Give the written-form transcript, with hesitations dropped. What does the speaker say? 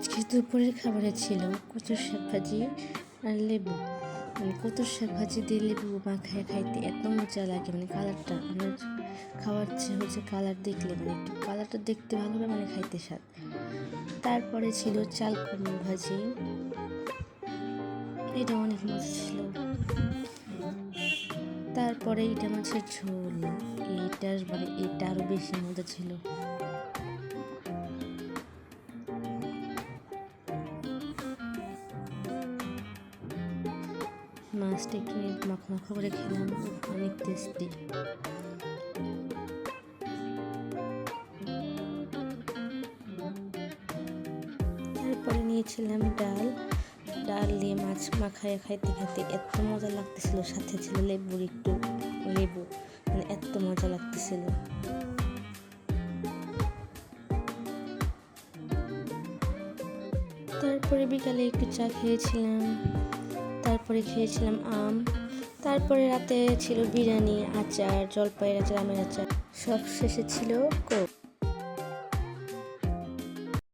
আজকে দুপুরের খাবারে ছিল কচুর শাক ভাজি আর লেবু। কচুর শাক ভাজি দিয়ে লেবু মাখায় খাইতে এত মজা লাগে, কালারটা আমার খাওয়ার হচ্ছে কালার দেখলে একটু কালারটা দেখতে ভালো হবে, খাইতে স্বাদ। তারপরে ছিল চাল কুমড়ো ভাজি, এটা অনেক মজা ছিল। তারপরে এটা মাছের ঝোল, এটা আরো বেশি মজা ছিল। মাছটা একটু মাখা মাখা করে খেলাম, অনেক টেস্টি। তারপরে নিয়েছিলাম ডাল দিয়ে মাছ মাখায় খাইতে খাইতে এত মজা লাগতেছিল, সাথে ছিল লেবু, এত মজা লাগতেছিল। তারপরে বিকালে একটু চা খেয়েছিলাম, তারপরে খেয়েছিলাম আম। তারপরে রাতে ছিল বিরিয়ানি, আচার, জলপাইয়ের আচার, আমের আচার, সব শেষে ছিল কোক।